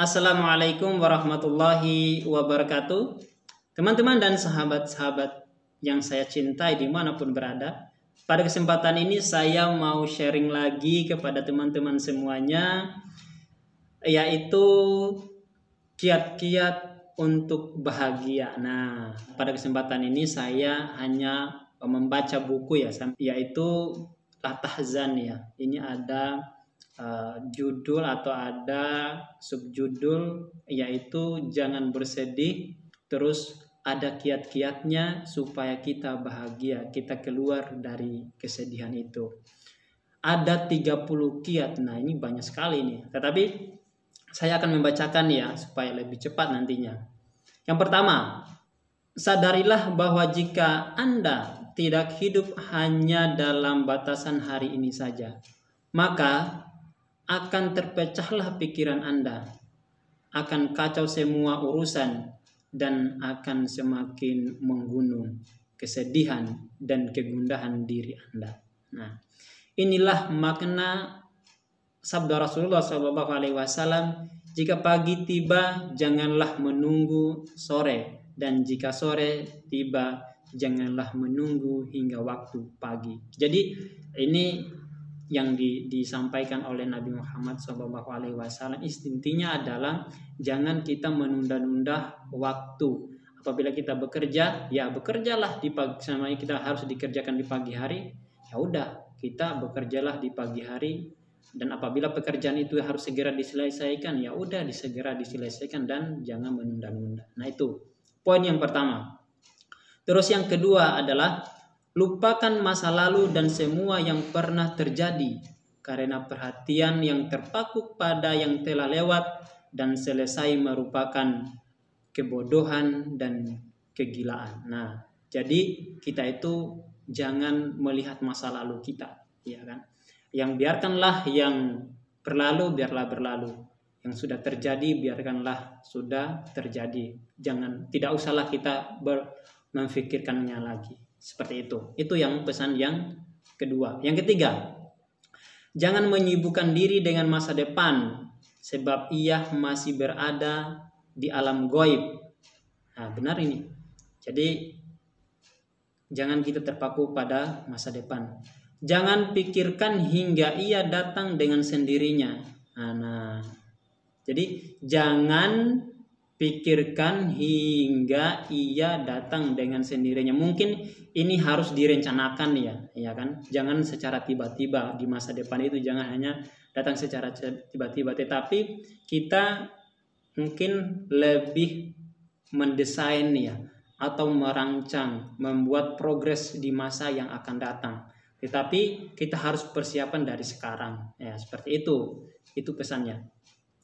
Assalamualaikum warahmatullahi wabarakatuh. Teman-teman dan sahabat-sahabat yang saya cintai dimanapun berada, pada kesempatan ini saya mau sharing lagi kepada teman-teman semuanya, yaitu kiat-kiat untuk bahagia. Nah, pada kesempatan ini saya hanya membaca buku yaitu La Tahzan ya. Ini ada judul atau ada subjudul yaitu jangan bersedih, terus ada kiat-kiatnya supaya kita bahagia, kita keluar dari kesedihan itu. Ada 30 kiat. Nah, ini banyak sekali nih. Tetapi saya akan membacakan ya supaya lebih cepat nantinya. Yang pertama, sadarilah bahwa jika Anda tidak hidup hanya dalam batasan hari ini saja, maka akan terpecahlah pikiran Anda, akan kacau semua urusan, dan akan semakin menggunung kesedihan dan kegundahan diri Anda. Nah, inilah makna sabda Rasulullah SAW, jika pagi tiba janganlah menunggu sore, dan jika sore tiba janganlah menunggu hingga waktu pagi. Jadi ini yang disampaikan oleh Nabi Muhammad SAW, intinya adalah jangan kita menunda-nunda waktu. Apabila kita bekerja, ya bekerjalah di pagi, sama kita harus dikerjakan di pagi hari, ya udah kita bekerjalah di pagi hari. Dan apabila pekerjaan itu harus segera diselesaikan, ya udah segera diselesaikan dan jangan menunda-nunda. Nah, itu poin yang pertama. Terus yang kedua adalah lupakan masa lalu dan semua yang pernah terjadi, karena perhatian yang terpaku pada yang telah lewat dan selesai merupakan kebodohan dan kegilaan. Nah, jadi kita itu jangan melihat masa lalu kita, ya kan? Yang biarkanlah yang berlalu, biarlah berlalu. Yang sudah terjadi, biarkanlah sudah terjadi. Tidak usahlah kita memfikirkannya lagi. Seperti itu. Itu yang pesan yang kedua. Yang ketiga, jangan menyibukkan diri dengan masa depan, sebab ia masih berada di alam gaib. Nah, benar ini. Jadi jangan kita terpaku pada masa depan. Jangan pikirkan hingga ia datang dengan sendirinya. Nah, jadi jangan pikirkan hingga ia datang dengan sendirinya. Mungkin ini harus direncanakan ya kan? Jangan secara tiba-tiba di masa depan itu, jangan hanya datang secara tiba-tiba, tetapi kita mungkin lebih mendesain ya, atau merancang, membuat progres di masa yang akan datang. Tetapi kita harus persiapan dari sekarang. Ya, seperti itu. Itu pesannya.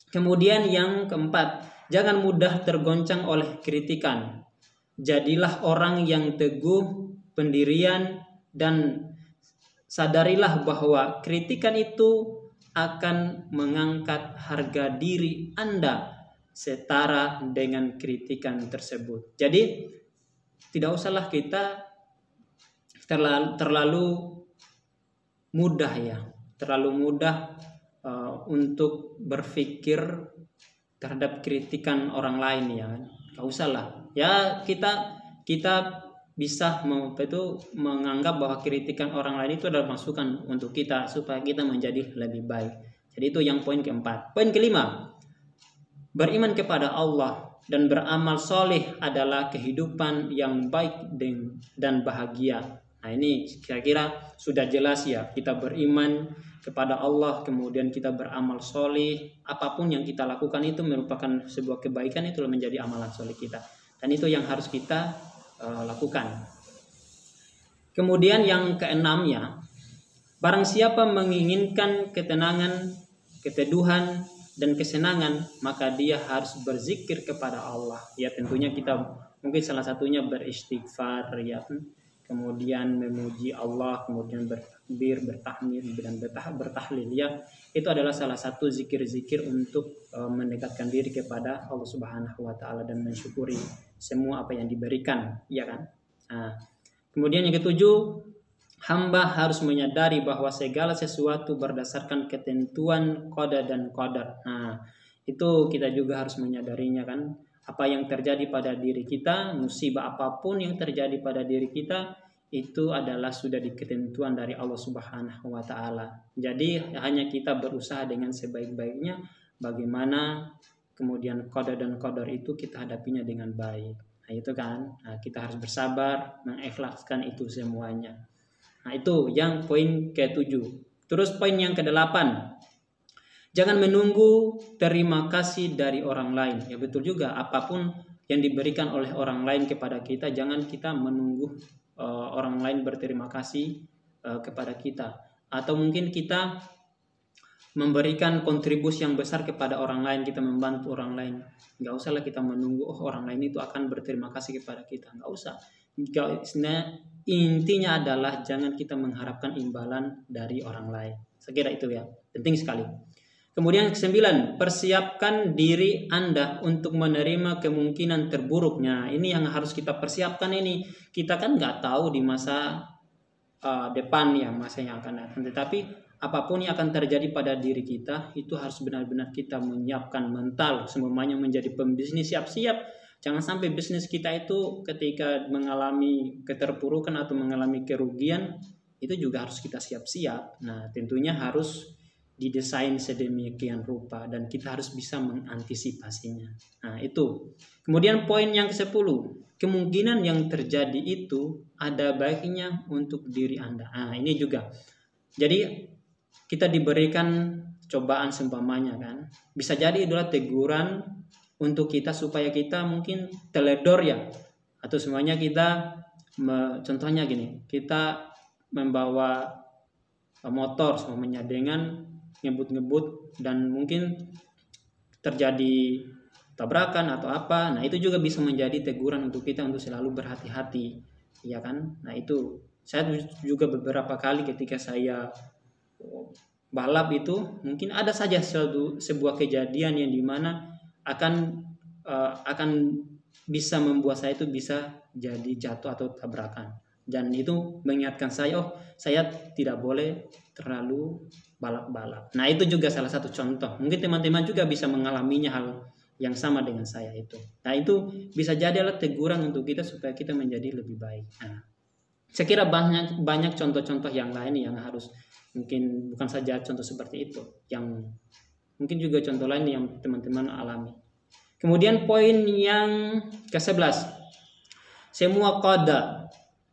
Kemudian yang keempat, jangan mudah tergoncang oleh kritikan. Jadilah orang yang teguh pendirian dan sadarilah bahwa kritikan itu akan mengangkat harga diri Anda setara dengan kritikan tersebut. Jadi tidak usahlah kita terlalu mudah untuk berpikir terhadap kritikan orang lain ya. Gak usah lah. Ya kita bisa menganggap bahwa kritikan orang lain itu adalah masukan untuk kita supaya kita menjadi lebih baik. Jadi itu yang poin keempat. Poin kelima, beriman kepada Allah dan beramal soleh adalah kehidupan yang baik dan bahagia. Nah, ini kira-kira sudah jelas ya, kita beriman kepada Allah, kemudian kita beramal soleh, apapun yang kita lakukan itu merupakan sebuah kebaikan, itu menjadi amalan soleh kita, dan itu yang harus kita lakukan. Kemudian yang keenamnya, barang siapa menginginkan ketenangan, keteduhan, dan kesenangan, maka dia harus berzikir kepada Allah. Ya, tentunya kita mungkin salah satunya beristighfar ya, kemudian memuji Allah, kemudian bertakbir, bertahmid, dan bertahlil ya. Itu adalah salah satu zikir-zikir untuk mendekatkan diri kepada Allah Subhanahu wa taala dan mensyukuri semua apa yang diberikan, ya kan? Nah, kemudian yang ketujuh, hamba harus menyadari bahwa segala sesuatu berdasarkan ketentuan qada dan qadar. Nah, Itu kita juga harus menyadarinya kan. Apa yang terjadi pada diri kita, musibah apapun yang terjadi pada diri kita, itu adalah sudah di ketentuan dari Allah Subhanahu wa taala. Jadi hanya kita berusaha dengan sebaik-baiknya bagaimana kemudian qada dan qadar itu kita hadapinya dengan baik. Nah, itu kan. Nah, kita harus bersabar mengikhlaskan itu semuanya. Nah, itu yang poin ke-7. Terus poin yang ke-8. Jangan menunggu terima kasih dari orang lain. Ya betul juga, apapun yang diberikan oleh orang lain kepada kita, jangan kita menunggu orang lain berterima kasih kepada kita. Atau mungkin kita memberikan kontribusi yang besar kepada orang lain, kita membantu orang lain. Nggak usahlah kita menunggu orang lain itu akan berterima kasih kepada kita. Nggak usah. Intinya adalah jangan kita mengharapkan imbalan dari orang lain. Saya kira itu ya, penting sekali. Kemudian ke-9, persiapkan diri Anda untuk menerima kemungkinan terburuknya. Ini yang harus kita persiapkan ini. Kita kan nggak tahu di masa depan ya, masa yang akan datang. Tetapi apapun yang akan terjadi pada diri kita, itu harus benar-benar kita menyiapkan mental. Semuanya menjadi pembisnis, siap-siap. Jangan sampai bisnis kita itu ketika mengalami keterpurukan atau mengalami kerugian, itu juga harus kita siap-siap. Nah, tentunya harus didesain sedemikian rupa dan kita harus bisa mengantisipasinya. Nah, itu. Kemudian poin yang ke-10, kemungkinan yang terjadi itu ada baiknya untuk diri Anda. Nah, ini juga. Jadi kita diberikan cobaan seumpamanya kan. Bisa jadi adalah teguran untuk kita supaya kita mungkin teledor ya. Atau semuanya kita contohnya gini, kita membawa motor semuanya dengan ngebut-ngebut dan mungkin terjadi tabrakan atau apa. Nah, itu juga bisa menjadi teguran untuk kita untuk selalu berhati-hati, ya kan? Nah, itu saya juga beberapa kali ketika saya balap itu mungkin ada saja sebuah kejadian yang dimana akan bisa membuat saya itu bisa jadi jatuh atau tabrakan. Dan itu mengingatkan saya, saya tidak boleh terlalu balap-balap. Nah, itu juga salah satu contoh. Mungkin teman-teman juga bisa mengalaminya hal yang sama dengan saya itu. Nah, itu bisa jadi adalah teguran untuk kita supaya kita menjadi lebih baik. Nah, saya kira banyak contoh-contoh yang lain yang harus, mungkin bukan saja contoh seperti itu, yang mungkin juga contoh lain yang teman-teman alami. Kemudian poin yang ke-11, semua qada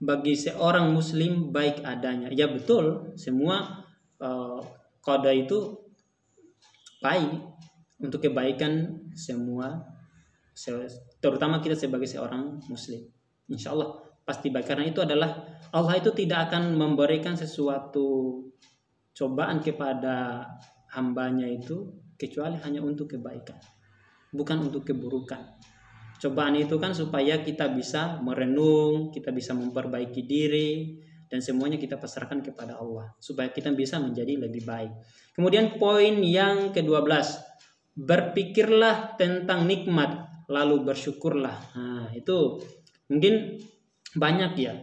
bagi seorang muslim baik adanya. Ya betul, semua qada itu baik untuk kebaikan semua, terutama kita sebagai seorang muslim. Insya Allah pasti baik, karena itu adalah Allah itu tidak akan memberikan sesuatu cobaan kepada hambanya itu kecuali hanya untuk kebaikan, bukan untuk keburukan. Cobaan itu kan supaya kita bisa merenung, kita bisa memperbaiki diri, dan semuanya kita pasrahkan kepada Allah supaya kita bisa menjadi lebih baik. Kemudian poin yang ke-12, berpikirlah tentang nikmat lalu bersyukurlah. Nah, itu mungkin banyak ya.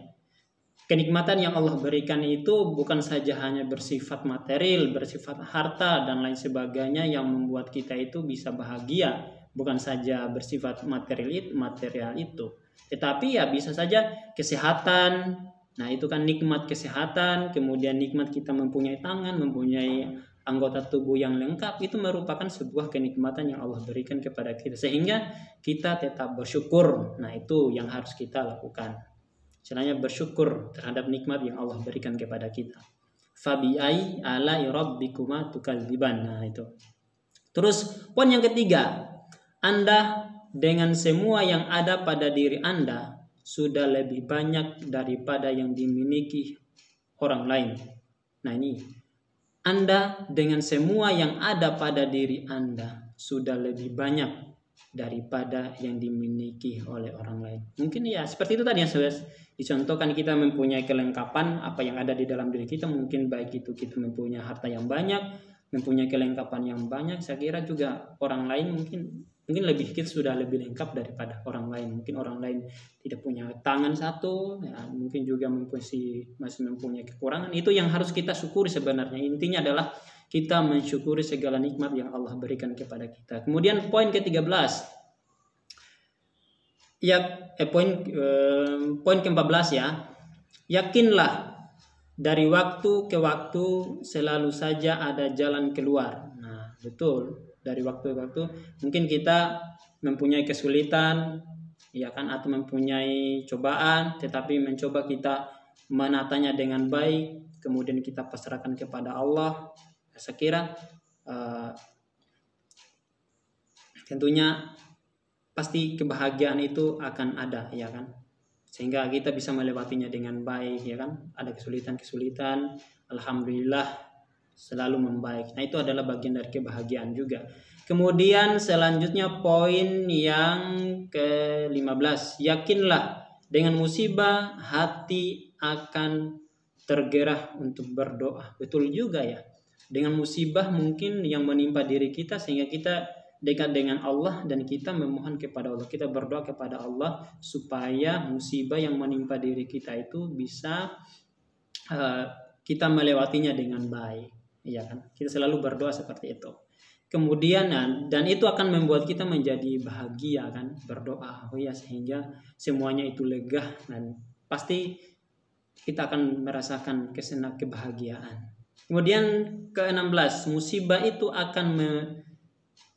Kenikmatan yang Allah berikan itu bukan saja hanya bersifat material, bersifat harta dan lain sebagainya yang membuat kita itu bisa bahagia, bukan saja bersifat material itu, tetapi ya bisa saja kesehatan. Nah, itu kan nikmat kesehatan, kemudian nikmat kita mempunyai tangan, mempunyai anggota tubuh yang lengkap, itu merupakan sebuah kenikmatan yang Allah berikan kepada kita sehingga kita tetap bersyukur. Nah, itu yang harus kita lakukan. Caranya bersyukur terhadap nikmat yang Allah berikan kepada kita. Fabi'ai ala'i rabbikuma tukadziban. Nah, itu. Terus poin yang ketiga, Anda dengan semua yang ada pada diri Anda sudah lebih banyak daripada yang dimiliki orang lain. Nah, ini Anda dengan semua yang ada pada diri Anda sudah lebih banyak daripada yang dimiliki oleh orang lain. Mungkin ya seperti itu tadi yang sudah dicontohkan, kita mempunyai kelengkapan apa yang ada di dalam diri kita. Mungkin baik itu kita mempunyai harta yang banyak, mempunyai kelengkapan yang banyak. Saya kira juga orang lain mungkin lebih, kita sudah lebih lengkap daripada orang lain. Mungkin orang lain tidak punya tangan satu, ya, mungkin juga masih mempunyai kekurangan. Itu yang harus kita syukuri sebenarnya. Intinya adalah kita mensyukuri segala nikmat yang Allah berikan kepada kita. Kemudian poin ke-13. Poin ke-14 ya. Yakinlah dari waktu ke waktu selalu saja ada jalan keluar. Nah, betul. Dari waktu ke waktu mungkin kita mempunyai kesulitan, ya kan, atau mempunyai cobaan, tetapi mencoba kita menatanya dengan baik, kemudian kita pasrahkan kepada Allah. Saya kira tentunya pasti kebahagiaan itu akan ada, ya kan, sehingga kita bisa melewatinya dengan baik, ya kan. Ada kesulitan-kesulitan, alhamdulillah selalu membaik. Nah, itu adalah bagian dari kebahagiaan juga. Kemudian selanjutnya poin yang ke-15, yakinlah dengan musibah hati akan tergerak untuk berdoa. Betul juga ya. Dengan musibah mungkin yang menimpa diri kita, sehingga kita dekat dengan Allah dan kita memohon kepada Allah, kita berdoa kepada Allah supaya musibah yang menimpa diri kita itu bisa kita melewatinya dengan baik, ya kan. Kita selalu berdoa seperti itu. Kemudian dan itu akan membuat kita menjadi bahagia, kan, berdoa, sehingga semuanya itu lega dan pasti kita akan merasakan kebahagiaan. Kemudian ke-16, musibah itu akan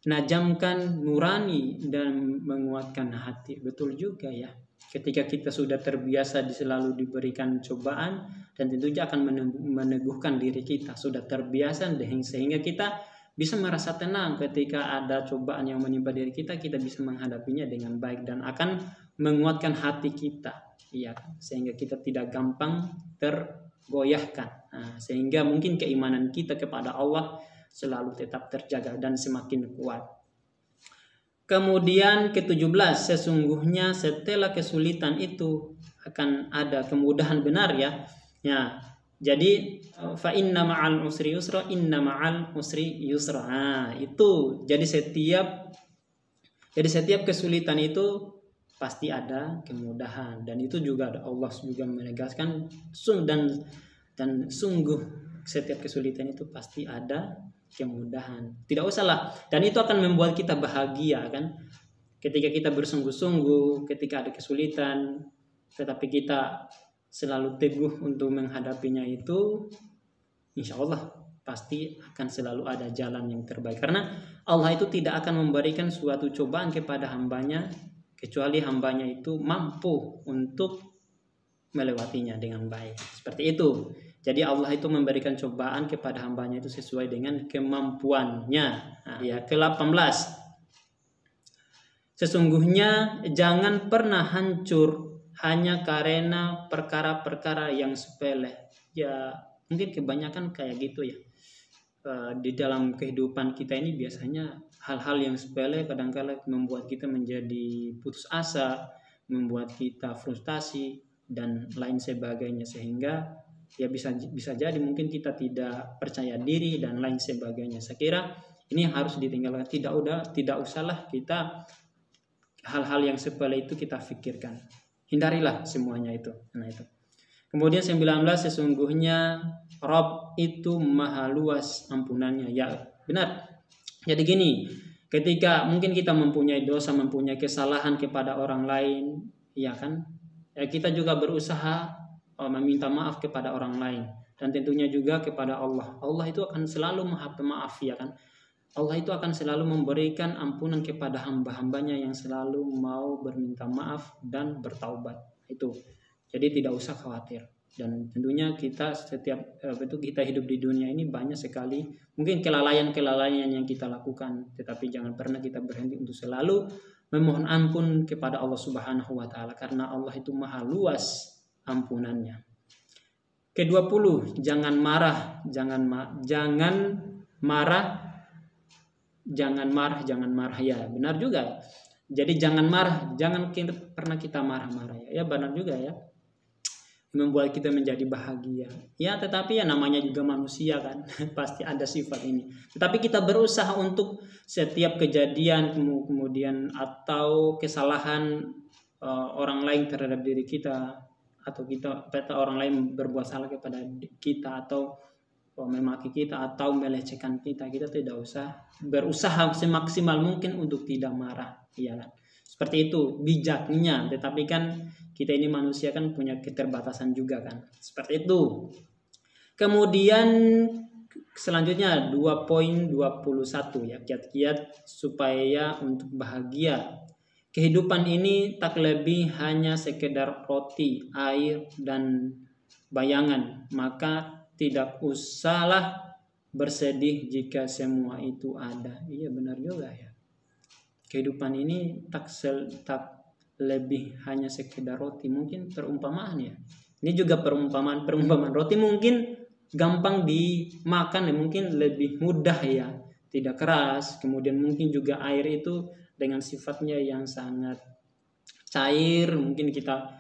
menajamkan nurani dan menguatkan hati. Betul juga ya. Ketika kita sudah terbiasa selalu diberikan cobaan, dan tentunya akan meneguhkan diri kita. Sudah terbiasa sehingga kita bisa merasa tenang ketika ada cobaan yang menimpa diri kita, kita bisa menghadapinya dengan baik dan akan menguatkan hati kita, ya, sehingga kita tidak gampang tergoyahkan. Nah, sehingga mungkin keimanan kita kepada Allah selalu tetap terjaga dan semakin kuat. Kemudian ke-17, sesungguhnya setelah kesulitan itu akan ada kemudahan, benar ya. Ya, jadi fa inna ma'al usri yusra, inna ma'al usri yusra. Nah, itu jadi setiap kesulitan itu pasti ada kemudahan, dan itu juga Allah juga menegaskan dan sungguh setiap kesulitan itu pasti ada kemudahan. Tidak usahlah, dan itu akan membuat kita bahagia, kan, ketika kita bersungguh-sungguh ketika ada kesulitan, tetapi kita selalu teguh untuk menghadapinya, itu insya Allah pasti akan selalu ada jalan yang terbaik, karena Allah itu tidak akan memberikan suatu cobaan kepada hambanya kecuali hambanya itu mampu untuk melewatinya dengan baik. Seperti itu. Jadi Allah itu memberikan cobaan kepada hambanya itu sesuai dengan kemampuannya. Nah, ya, ke-18. Sesungguhnya jangan pernah hancur hanya karena perkara-perkara yang sepele. Ya, mungkin kebanyakan kayak gitu ya. Di dalam kehidupan kita ini biasanya hal-hal yang sepele kadang-kala membuat kita menjadi putus asa, membuat kita frustasi dan lain sebagainya, sehingga ya bisa jadi mungkin kita tidak percaya diri dan lain sebagainya. Saya kira ini harus ditinggalkan. Tidak usahlah kita hal-hal yang sepele itu kita pikirkan. Hindarilah semuanya itu. Nah, itu. Kemudian 19, sesungguhnya Rabb itu maha luas ampunannya. Ya, benar. Jadi gini, ketika mungkin kita mempunyai dosa, mempunyai kesalahan kepada orang lain, ya kan, ya kita juga berusaha meminta maaf kepada orang lain, dan tentunya juga kepada Allah. Allah itu akan selalu maha pemaaf, ya kan. Allah itu akan selalu memberikan ampunan kepada hamba-hambanya yang selalu mau berminta maaf dan bertaubat. Itu. Jadi tidak usah khawatir. Dan tentunya kita kita hidup di dunia ini banyak sekali mungkin kelalaian yang kita lakukan, tetapi jangan pernah kita berhenti untuk selalu memohon ampun kepada Allah Subhanahu wa taala, karena Allah itu maha luas ampunannya. Ke-20, jangan marah ya, benar juga. Jadi jangan pernah kita marah-marah ya. Ya, benar juga ya. Membuat kita menjadi bahagia. Ya, tetapi ya namanya juga manusia, kan. Pasti ada sifat ini. Tetapi kita berusaha untuk setiap kejadian kemudian atau kesalahan orang lain terhadap diri kita, atau orang lain berbuat salah kepada kita, atau memaki kita atau melecehkan kita, kita tidak usah berusaha semaksimal mungkin untuk tidak marah, ya kan? Seperti itu bijaknya. Tetapi kan kita ini manusia kan punya keterbatasan juga kan. Seperti itu. Kemudian selanjutnya 2.21 ya, kiat-kiat supaya untuk bahagia. Kehidupan ini tak lebih hanya sekedar roti, air, dan bayangan. Maka tidak usahlah bersedih jika semua itu ada. Iya benar juga ya. Kehidupan ini tak lebih hanya sekedar roti. Mungkin perumpamaan ya. Ini juga perumpamaan roti mungkin gampang dimakan ya, mungkin lebih mudah ya, tidak keras. Kemudian mungkin juga air itu dengan sifatnya yang sangat cair, mungkin kita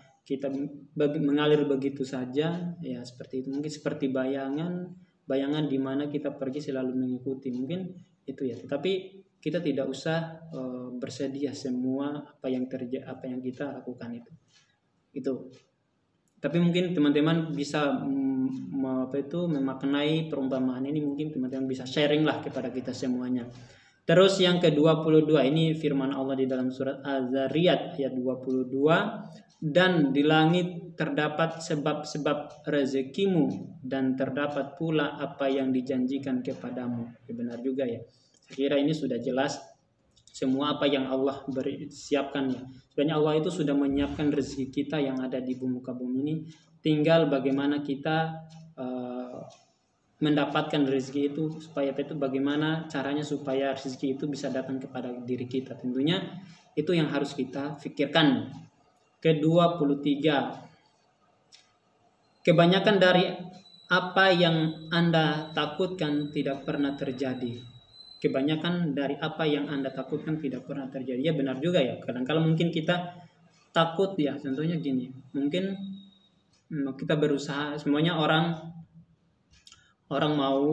mengalir begitu saja ya, seperti itu. Mungkin seperti bayangan di mana kita pergi selalu mengikuti, mungkin itu ya. Tetapi kita tidak usah bersedia semua apa yang kita lakukan itu. Tapi mungkin teman-teman bisa memaknai perumpamaan ini, mungkin teman-teman bisa sharing lah kepada kita semuanya. Terus yang ke-22 ini firman Allah di dalam surat Az-Zariyat ayat 22, dan di langit terdapat sebab-sebab rezekimu dan terdapat pula apa yang dijanjikan kepadamu. Ya, benar juga ya. Saya kira ini sudah jelas semua apa yang Allah siapkan ya. Sebenarnya Allah itu sudah menyiapkan rezeki kita yang ada di muka bumi ini. Tinggal bagaimana kita mendapatkan rezeki itu, supaya itu bagaimana caranya supaya rezeki itu bisa datang kepada diri kita. Tentunya itu yang harus kita pikirkan. Ke-23, kebanyakan dari apa yang Anda takutkan tidak pernah terjadi. Kebanyakan dari apa yang Anda takutkan tidak pernah terjadi. Ya benar juga ya. Kadang-kala mungkin kita takut ya, contohnya gini. Mungkin kita berusaha, semuanya orang mau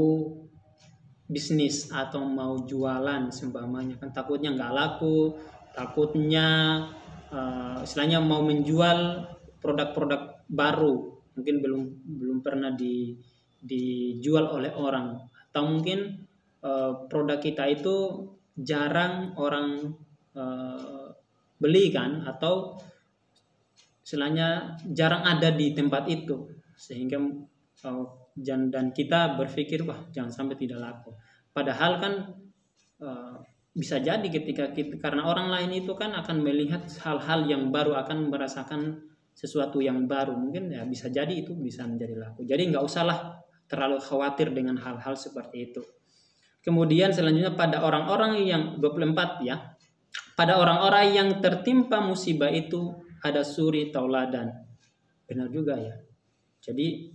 bisnis atau mau jualan seumpamanya kan, takutnya nggak laku, takutnya istilahnya mau menjual produk-produk baru, mungkin belum pernah dijual oleh orang, atau mungkin produk kita itu jarang orang beli kan, atau istilahnya jarang ada di tempat itu, sehingga dan kita berpikir wah jangan sampai tidak laku. Padahal kan bisa jadi ketika kita, karena orang lain itu kan akan melihat hal-hal yang baru, akan merasakan sesuatu yang baru, mungkin ya bisa jadi itu bisa menjadi laku. Jadi nggak usahlah terlalu khawatir dengan hal-hal seperti itu. Kemudian selanjutnya pada orang-orang yang 24 ya, pada orang-orang yang tertimpa musibah itu ada suri tauladan. Benar juga ya. Jadi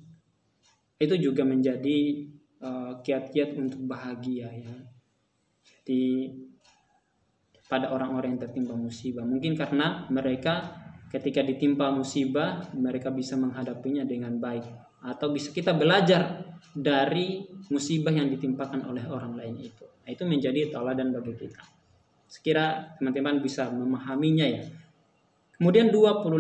itu juga menjadi kiat-kiat untuk bahagia ya. Jadi pada orang-orang yang tertimpa musibah, mungkin karena mereka ketika ditimpa musibah mereka bisa menghadapinya dengan baik, atau bisa kita belajar dari musibah yang ditimpakan oleh orang lain itu. Nah, itu menjadi tauladan bagi kita. Sekira teman-teman bisa memahaminya ya. Kemudian 25.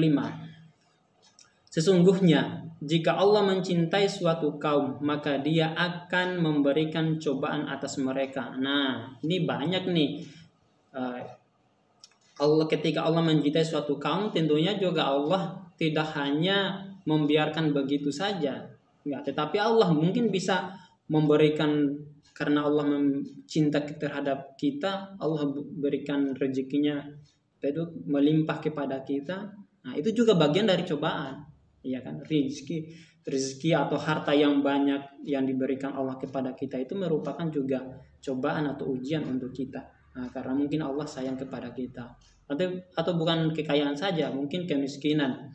Sesungguhnya jika Allah mencintai suatu kaum, maka Dia akan memberikan cobaan atas mereka. Nah, ini banyak nih. Ketika Allah mencintai suatu kaum, tentunya juga Allah tidak hanya membiarkan begitu saja. Ya, tetapi Allah mungkin bisa memberikan, karena Allah cinta terhadap kita, Allah berikan rezekinya itu melimpah kepada kita. Nah, itu juga bagian dari cobaan. Ya kan, rezeki atau harta yang banyak yang diberikan Allah kepada kita itu merupakan juga cobaan atau ujian untuk kita. Nah, karena mungkin Allah sayang kepada kita, atau bukan kekayaan saja, mungkin kemiskinan.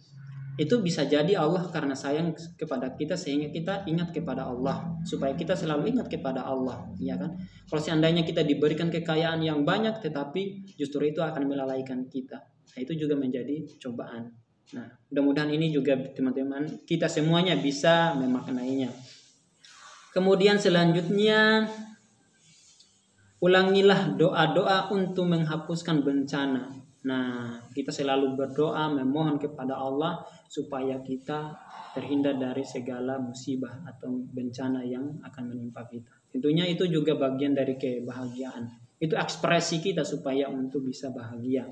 Itu bisa jadi Allah karena sayang kepada kita sehingga kita ingat kepada Allah, supaya kita selalu ingat kepada Allah, ya kan? Kalau seandainya kita diberikan kekayaan yang banyak tetapi justru itu akan melalaikan kita. Nah, itu juga menjadi cobaan. Nah, mudah-mudahan ini juga teman-teman kita semuanya bisa memaknainya. Kemudian selanjutnya, ulangilah doa-doa untuk menghapuskan bencana. Nah, kita selalu berdoa memohon kepada Allah supaya kita terhindar dari segala musibah atau bencana yang akan menimpa kita. Tentunya itu juga bagian dari kebahagiaan. Itu ekspresi kita supaya untuk bisa bahagia.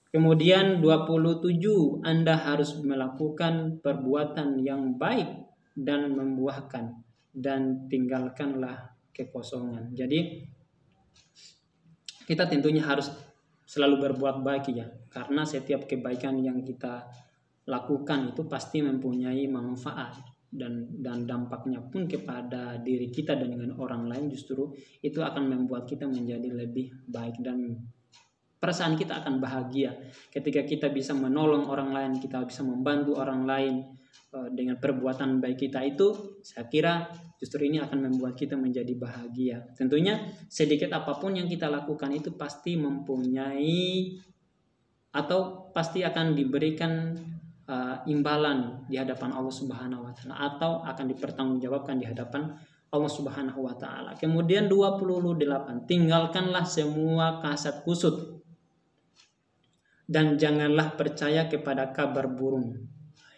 Kemudian 27, Anda harus melakukan perbuatan yang baik dan membuahkan, dan tinggalkanlah kekosongan. Jadi kita tentunya harus selalu berbuat baik ya, karena setiap kebaikan yang kita lakukan itu pasti mempunyai manfaat, dan dampaknya pun kepada diri kita dan dengan orang lain justru itu akan membuat kita menjadi lebih baik, dan perasaan kita akan bahagia ketika kita bisa menolong orang lain, kita bisa membantu orang lain dengan perbuatan baik kita itu. Saya kira justru ini akan membuat kita menjadi bahagia. Tentunya sedikit apapun yang kita lakukan itu pasti mempunyai atau pasti akan diberikan imbalan di hadapan Allah Subhanahu wa taala, atau akan dipertanggungjawabkan di hadapan Allah Subhanahu wa taala. Kemudian 28, tinggalkanlah semua kasat kusut dan janganlah percaya kepada kabar burung.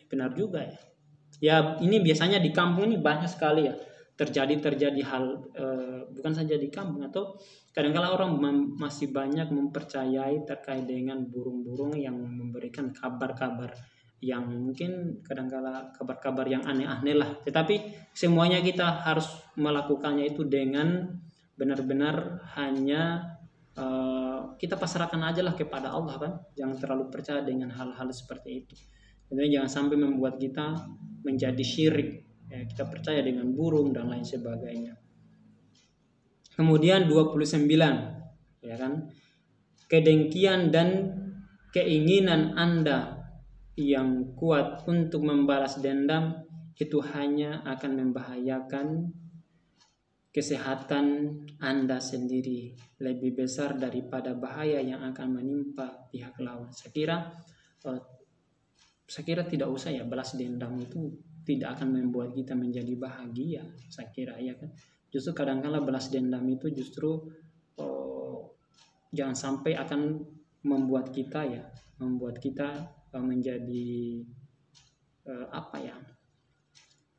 Benar juga ya. Ya, ini biasanya di kampung ini banyak sekali ya terjadi hal, bukan saja di kampung, atau kadang-kala orang masih banyak mempercayai terkait dengan burung-burung yang memberikan kabar-kabar yang mungkin kadang-kala kabar-kabar yang aneh-aneh lah. Tetapi semuanya kita harus melakukannya itu dengan benar-benar hanya kita pasrahkan aja lah kepada Allah kan. Jangan terlalu percaya dengan hal-hal seperti itu. Jadi jangan sampai membuat kita menjadi syirik. Ya, kita percaya dengan burung dan lain sebagainya. Kemudian 29, ya kan? Kedengkian dan keinginan Anda yang kuat untuk membalas dendam itu hanya akan membahayakan kesehatan Anda sendiri lebih besar daripada bahaya yang akan menimpa pihak lawan. Saya kira tidak usah ya, balas dendam itu tidak akan membuat kita menjadi bahagia. Saya kira ya kan. Justru kadang-kala balas dendam itu justru jangan sampai akan membuat kita menjadi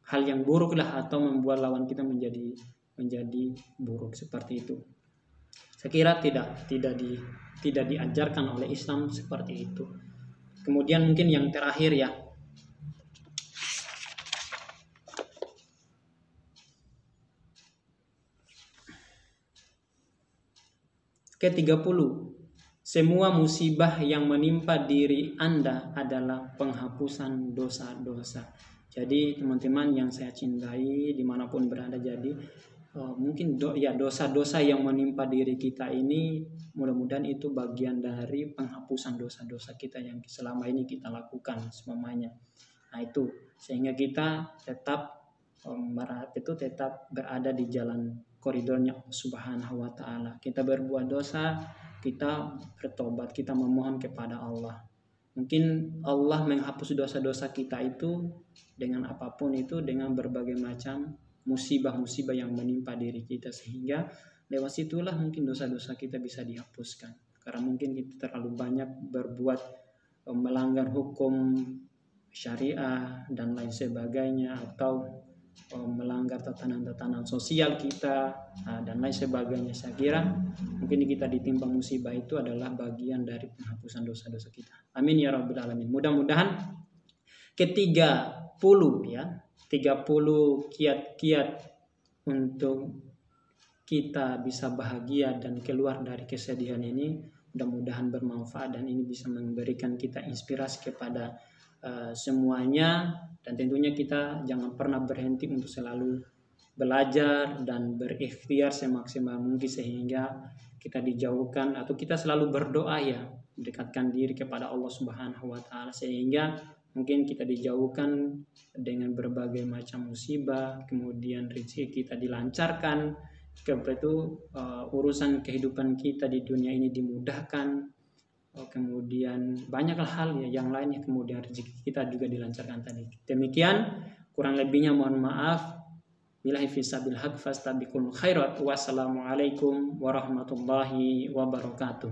hal yang buruk lah, atau membuat lawan kita menjadi buruk seperti itu. Saya kira tidak diajarkan oleh Islam seperti itu. Kemudian mungkin yang terakhir ya, ke-30, semua musibah yang menimpa diri Anda adalah penghapusan dosa-dosa. Jadi teman-teman yang saya cintai dimanapun berada, jadi mungkin dosa-dosa yang menimpa diri kita ini mudah-mudahan itu bagian dari penghapusan dosa-dosa kita yang selama ini kita lakukan semuanya. Nah itu sehingga kita tetap berada di jalan koridornya Allah Subhanahu wa taala. Kita berbuat dosa, kita bertobat, kita memohon kepada Allah. Mungkin Allah menghapus dosa-dosa kita itu dengan apapun itu, dengan berbagai macam musibah-musibah yang menimpa diri kita, sehingga lewat situlah mungkin dosa-dosa kita bisa dihapuskan. Karena mungkin kita terlalu banyak berbuat melanggar hukum syariah dan lain sebagainya, atau melanggar tatanan-tatanan sosial kita dan lain sebagainya. Saya kira mungkin kita ditimpa musibah itu adalah bagian dari penghapusan dosa-dosa kita. Amin ya rabbal alamin. Mudah-mudahan ke-30 ya, 30 kiat-kiat untuk kita bisa bahagia dan keluar dari kesedihan ini mudah-mudahan bermanfaat, dan ini bisa memberikan kita inspirasi kepada semuanya. Dan tentunya kita jangan pernah berhenti untuk selalu belajar dan berikhtiar semaksimal mungkin, sehingga kita dijauhkan, atau kita selalu berdoa ya, mendekatkan diri kepada Allah Subhanahu wa taala, sehingga mungkin kita dijauhkan dengan berbagai macam musibah, kemudian rezeki kita dilancarkan, urusan kehidupan kita di dunia ini dimudahkan, kemudian banyaklah hal ya yang lainnya, kemudian rezeki kita juga dilancarkan tadi. Demikian, kurang lebihnya mohon maaf. Billahi fisabil haq fastabiqul khairat. Wassalamualaikum warahmatullahi wabarakatuh.